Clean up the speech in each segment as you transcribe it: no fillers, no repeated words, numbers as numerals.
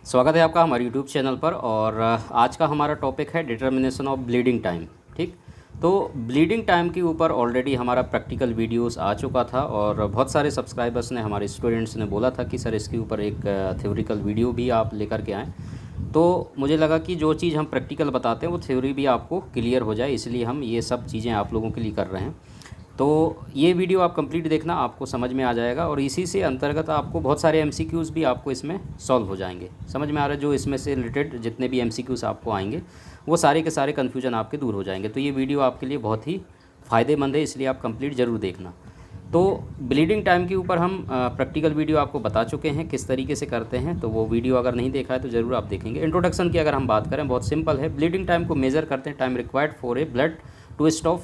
स्वागत है आपका हमारे यूट्यूब चैनल पर। और आज का हमारा टॉपिक है डिटर्मिनेशन ऑफ ब्लीडिंग टाइम। ठीक, तो ब्लीडिंग टाइम के ऊपर ऑलरेडी हमारा प्रैक्टिकल वीडियोस आ चुका था और बहुत सारे सब्सक्राइबर्स ने, हमारे स्टूडेंट्स ने बोला था कि सर इसके ऊपर एक थ्योरिकल वीडियो भी आप लेकर के आएँ। तो मुझे लगा कि जो चीज़ हम प्रैक्टिकल बताते हैं वो थ्योरी भी आपको क्लियर हो जाए, इसलिए हम ये सब चीज़ें आप लोगों के लिए कर रहे हैं। तो ये वीडियो आप कंप्लीट देखना, आपको समझ में आ जाएगा और इसी से अंतर्गत आपको बहुत सारे एमसीक्यूज़ भी आपको इसमें सॉल्व हो जाएंगे। समझ में आ रहा है? जो इसमें से रिलेटेड जितने भी एमसीक्यूज़ आपको आएंगे वो सारे के सारे कन्फ्यूजन आपके दूर हो जाएंगे। तो ये वीडियो आपके लिए बहुत ही फ़ायदेमंद है, इसलिए आप कंप्लीट ज़रूर देखना। तो ब्लीडिंग टाइम के ऊपर हम प्रैक्टिकल वीडियो आपको बता चुके हैं किस तरीके से करते हैं, तो वो वीडियो अगर नहीं देखा है तो ज़रूर आप देखेंगे। इंट्रोडक्शन की अगर हम बात करें, बहुत सिंपल है। ब्लीडिंग टाइम को मेज़र करते हैं time required for a blood to stop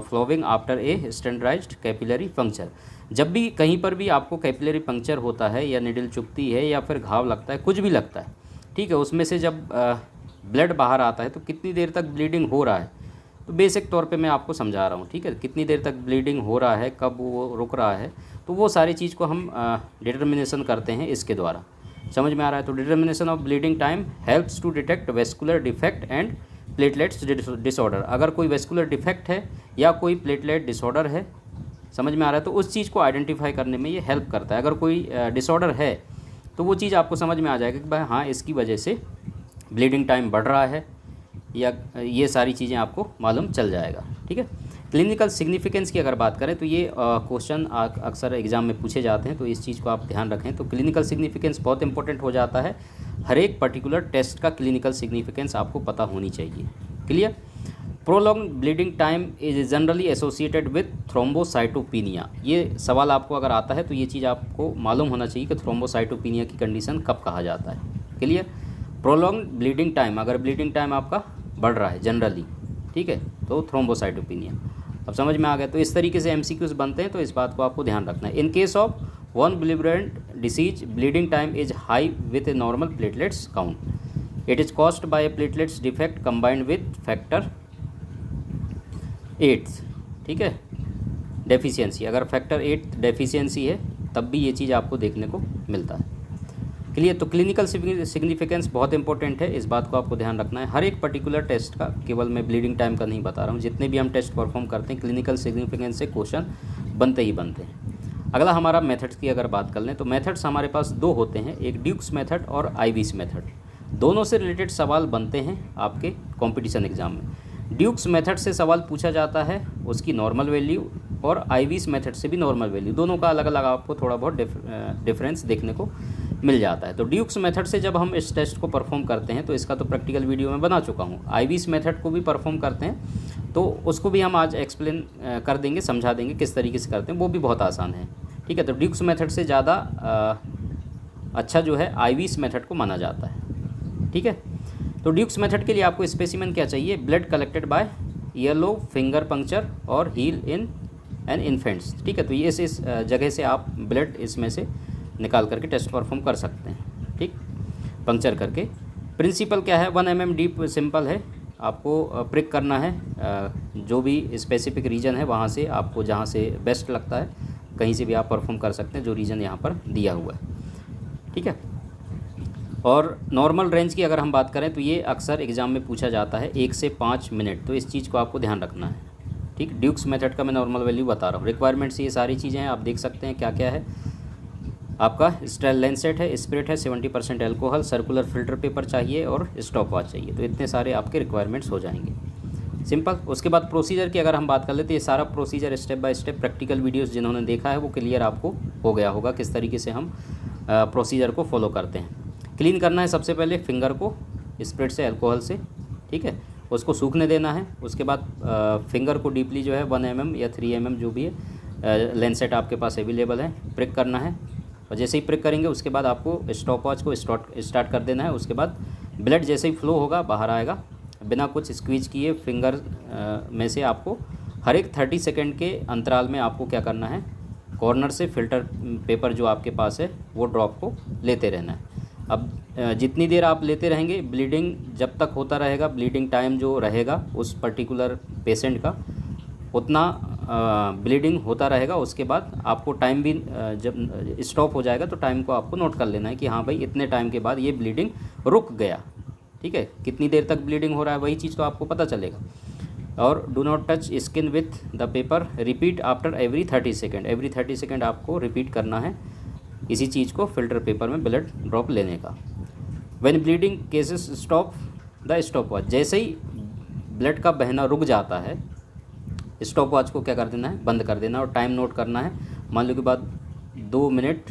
flowing after a standardized capillary puncture. जब भी कहीं पर भी आपको कैपिलरी पंक्चर होता है या निडल चुभती है या फिर घाव लगता है, कुछ भी लगता है, ठीक है, उसमें से जब ब्लड बाहर आता है तो कितनी देर तक ब्लीडिंग हो रहा है, तो बेसिक तौर पे मैं आपको समझा रहा हूँ। ठीक है, कितनी देर तक ब्लीडिंग हो रहा है, कब वो रुक रहा है, तो वो सारी चीज़ को हम डिटर्मिनेशन करते हैं इसके द्वारा। समझ में आ रहा है? तो determination of bleeding time helps to detect vascular defect and platelets disorder. अगर कोई वेस्कुलर डिफेक्ट है या कोई प्लेटलेट डिसऑर्डर है, समझ में आ रहा है, तो उस चीज़ को आइडेंटिफाई करने में ये हेल्प करता है। अगर कोई डिसऑर्डर है तो वो चीज़ आपको समझ में आ जाएगा कि भाई हाँ, इसकी वजह से ब्लीडिंग टाइम बढ़ रहा है, या ये सारी चीज़ें आपको मालूम चल जाएगा। ठीक है, क्लिनिकल सिग्निफिकेंस की अगर बात करें तो ये क्वेश्चन अक्सर एग्ज़ाम में पूछे जाते हैं, तो इस चीज़ को आप ध्यान रखें। तो क्लिनिकल सिग्निफिकेंस बहुत इंपॉर्टेंट हो जाता है। हर एक पर्टिकुलर टेस्ट का क्लिनिकल सिग्निफिकेंस आपको पता होनी चाहिए। Clear? Prolong bleeding time is generally associated with thrombocytopenia. ये सवाल आपको अगर आता है तो ये चीज़ आपको मालूम होना चाहिए कि थ्रोम्बोसाइटोपिनिया की कंडीशन कब कहा जाता है। क्लियर? प्रोलॉन्ग ब्लीडिंग टाइम, अगर ब्लीडिंग टाइम आपका बढ़ रहा है जनरली, ठीक है, तो थ्रोम्बोसाइटोपिनिया। अब समझ में आ गया? तो इस तरीके से एमसीक्यूज बनते हैं, तो इस बात को आपको ध्यान रखना है। In case of von Willebrand disease, bleeding time is high with a normal platelets count. It is caused by a platelets defect combined with factor 8, ठीक है, डेफिशिएंसी। अगर फैक्टर 8 डेफिशिएंसी है तब भी ये चीज़ आपको देखने को मिलता है। क्लियर? तो क्लिनिकल सिग्निफिकेंस बहुत इंपॉर्टेंट है, इस बात को आपको ध्यान रखना है। हर एक पर्टिकुलर टेस्ट का, केवल मैं ब्लीडिंग टाइम का नहीं बता रहा हूँ, जितने भी हम टेस्ट परफॉर्म करते हैं क्लिनिकल सिग्निफिकेंस से क्वेश्चन बनते ही बनते हैं। अगला हमारा मेथड्स की अगर बात कर लें तो मेथड्स हमारे पास दो होते हैं, एक ड्यूक्स मेथड और आईवीस मेथड। दोनों से रिलेटेड सवाल बनते हैं आपके कॉम्पिटिशन एग्जाम में। ड्यूक्स मेथड से सवाल पूछा जाता है उसकी नॉर्मल वैल्यू, और आईवीस मेथड से भी नॉर्मल वैल्यू, दोनों का अलग अलग आपको थोड़ा बहुत डिफरेंस देखने को मिल जाता है। तो ड्यूक्स मेथड से जब हम इस टेस्ट को परफॉर्म करते हैं, तो इसका तो प्रैक्टिकल वीडियो में बना चुका हूँ। आईवीस मेथड को भी परफॉर्म करते हैं, तो उसको भी हम आज एक्सप्लेन कर देंगे, समझा देंगे किस तरीके से करते हैं, वो भी बहुत आसान है। ठीक है, तो ड्यूक्स मेथड से ज़्यादा अच्छा जो है आईवीस मेथड को माना जाता है। ठीक है, तो ड्यूक्स मेथड के लिए आपको स्पेसिमेन क्या चाहिए? Blood collected by earlobe, finger puncture और हील इन एन इन्फेंट्स। ठीक है, तो ये इस जगह से आप ब्लड इसमें से निकाल करके टेस्ट परफॉर्म कर सकते हैं। ठीक, पंक्चर करके। प्रिंसिपल क्या है? 1 mm डीप सिंपल है, आपको प्रिक करना है जो भी स्पेसिफिक रीजन है वहाँ से, आपको जहाँ से बेस्ट लगता है कहीं से भी आप परफॉर्म कर सकते हैं, जो रीजन यहाँ पर दिया हुआ है। ठीक है, और नॉर्मल रेंज की अगर हम बात करें तो ये अक्सर एग्ज़ाम में पूछा जाता है 1 से 5 मिनट, तो इस चीज़ को आपको ध्यान रखना है। ठीक, ड्यूक्स मेथड का मैं नॉर्मल वैल्यू बता रहा हूँ। रिक्वायरमेंट्स ये सारी चीज़ें हैं, आप देख सकते हैं क्या क्या है। आपका स्टेल लेंसेट है, स्पिरिट है, 70% एल्कोहल, सर्कुलर फिल्टर पेपर चाहिए और स्टॉप वॉच चाहिए। तो इतने सारे आपके रिक्वायरमेंट्स हो जाएंगे, सिंपल। उसके बाद प्रोसीजर की अगर हम बात कर लेते हैं, ये सारा procedure step by step practical videos जिन्होंने देखा है वो क्लियर आपको हो गया होगा किस तरीके से हम प्रोसीजर को फॉलो करते हैं। क्लीन करना है सबसे पहले फिंगर को स्पिरिट से, अल्कोहल से, ठीक है, उसको सूखने देना है। उसके बाद फिंगर को डीपली जो है 1 mm या 3 mm जो भी है लेंसेट आपके पास अवेलेबल है, प्रिक करना है। और जैसे ही प्रिक करेंगे उसके बाद आपको स्टॉप वॉच को स्टार्ट कर देना है। उसके बाद ब्लड जैसे ही फ्लो होगा बाहर आएगा, बिना कुछ स्क्वीज किए फिंगर में से आपको हर एक 30 सेकेंड के अंतराल में आपको क्या करना है, कॉर्नर से फिल्टर पेपर जो आपके पास है वो ड्रॉप को लेते रहना है। अब जितनी देर आप लेते रहेंगे, ब्लीडिंग जब तक होता रहेगा, ब्लीडिंग टाइम जो रहेगा उस पर्टिकुलर पेशेंट का, उतना ब्लीडिंग होता रहेगा, उसके बाद आपको टाइम भी जब स्टॉप हो जाएगा तो टाइम को आपको नोट कर लेना है कि हाँ भाई इतने टाइम के बाद ये ब्लीडिंग रुक गया। ठीक है, कितनी देर तक ब्लीडिंग हो रहा है वही चीज़ तो आपको पता चलेगा। और do not touch skin with the paper, repeat after every 30 second, every 30 second आपको रिपीट करना है इसी चीज़ को फिल्टर पेपर में ब्लड ड्रॉप लेने का। When bleeding cases stop the stop watch, जैसे ही ब्लड का बहना रुक जाता है स्टॉप वॉच को क्या कर देना है, बंद कर देना और टाइम नोट करना है। मान लो कि बाद 2 मिनट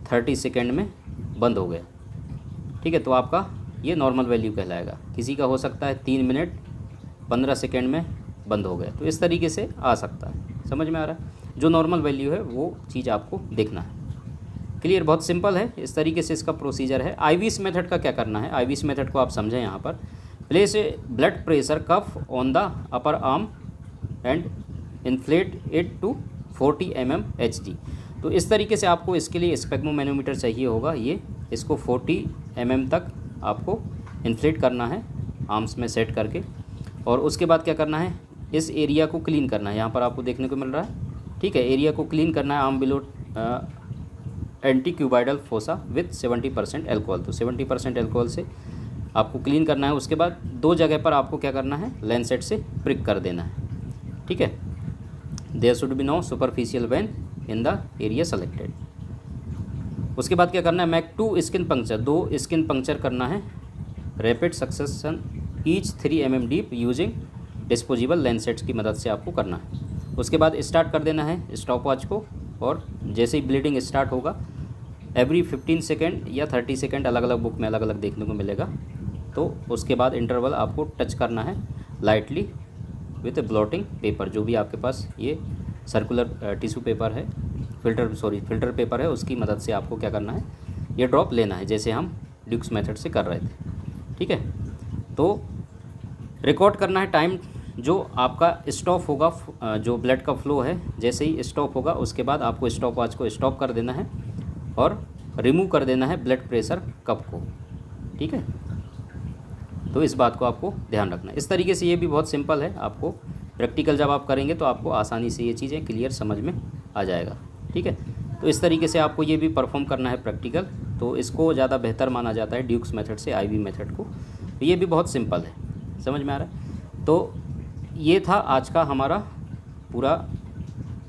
30 सेकेंड में बंद हो गया, ठीक है, तो आपका ये नॉर्मल वैल्यू कहलाएगा। किसी का हो सकता है 3 मिनट 15 सेकेंड में बंद हो गया, तो इस तरीके से आ सकता है। समझ में आ रहा है? जो नॉर्मल वैल्यू है वो चीज़ आपको देखना है। क्लियर? बहुत सिंपल है, इस तरीके से इसका प्रोसीजर है। आईवीएस मेथड का क्या करना है, आईवीएस मेथड को आप समझें यहाँ पर। Place a blood pressure cuff on the upper arm and inflate it to 40 mm Hg। तो इस तरीके से आपको इसके लिए स्पेग्मोमैनोमीटर चाहिए होगा। ये इसको 40 mm तक आपको इन्फ्लेट करना है आर्म्स में सेट करके, और उसके बाद क्या करना है, इस एरिया को क्लीन करना है। यहाँ पर आपको देखने को मिल रहा है, ठीक है, एरिया को क्लीन करना है arm below antecubital fossa with 70% alcohol. तो 70% एल्कोहल से आपको क्लीन करना है। उसके बाद 2 जगह पर आपको क्या करना है, लैंसेट से प्रिक कर देना है। ठीक है, there should be no superficial vein in the area selected. उसके बाद क्या करना है, make 2 skin puncture, 2 skin puncture करना है rapid succession each 3 mm deep using disposable lancets की मदद से आपको करना है। उसके बाद स्टार्ट कर देना है स्टॉप वॉच को, और जैसे ही ब्लीडिंग स्टार्ट होगा एवरी 15 सेकेंड या 30 सेकेंड, अलग अलग बुक में अलग अलग देखने को मिलेगा, तो उसके बाद इंटरवल आपको टच करना है लाइटली विथ ब्लॉटिंग पेपर। जो भी आपके पास ये सर्कुलर टिश्यू पेपर है, फिल्टर पेपर है, उसकी मदद से आपको क्या करना है, ये ड्रॉप लेना है जैसे हम ड्यूक्स मेथड से कर रहे थे। ठीक है, तो रिकॉर्ड करना है टाइम जो आपका स्टॉप होगा, जो ब्लड का फ्लो है जैसे ही स्टॉप होगा उसके बाद आपको स्टॉप वॉच को स्टॉप कर देना है और रिमूव कर देना है ब्लड प्रेशर कप को। ठीक है, तो इस बात को आपको ध्यान रखना है। इस तरीके से ये भी बहुत सिंपल है, आपको प्रैक्टिकल जब आप करेंगे तो आपको आसानी से ये चीज़ें क्लियर समझ में आ जाएगा। ठीक है, तो इस तरीके से आपको ये भी परफॉर्म करना है प्रैक्टिकल, तो इसको ज़्यादा बेहतर माना जाता है ड्यूक्स मेथड से आईवी मेथड को। तो ये भी बहुत सिंपल है, समझ में आ रहा है? तो ये था आज का हमारा पूरा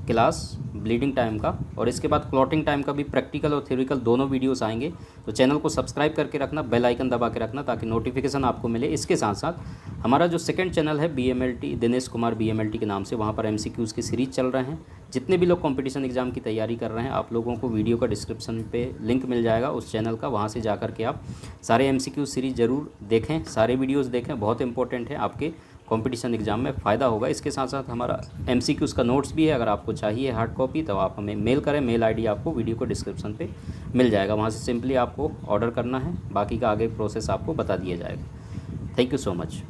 क्लास ब्लीडिंग टाइम का, और इसके बाद क्लॉटिंग टाइम का भी प्रैक्टिकल और थ्योरिकल दोनों वीडियोस आएंगे। तो चैनल को सब्सक्राइब करके रखना, बेल आइकन दबा के रखना ताकि नोटिफिकेशन आपको मिले। इसके साथ साथ हमारा जो सेकंड चैनल है BMLT दिनेश कुमार BMLT के नाम से, वहाँ पर MCQs की सीरीज़ चल रहे हैं। जितने भी लोग कॉम्पिटिशन एग्जाम की तैयारी कर रहे हैं, आप लोगों को वीडियो का डिस्क्रिप्शन पे लिंक मिल जाएगा उस चैनल का, वहाँ से जा कर के आप सारे MCQ सीरीज़ ज़रूर देखें, सारे वीडियोज़ देखें, बहुत इंपॉर्टेंट है, आपके कंपटीशन एग्जाम में फ़ायदा होगा। इसके साथ साथ हमारा MCQs का नोट्स भी है, अगर आपको चाहिए हार्ड कॉपी तो आप हमें मेल करें, मेल आईडी आपको वीडियो को डिस्क्रिप्शन पे मिल जाएगा, वहाँ से सिंपली आपको ऑर्डर करना है, बाकी का आगे प्रोसेस आपको बता दिया जाएगा। Thank you so much.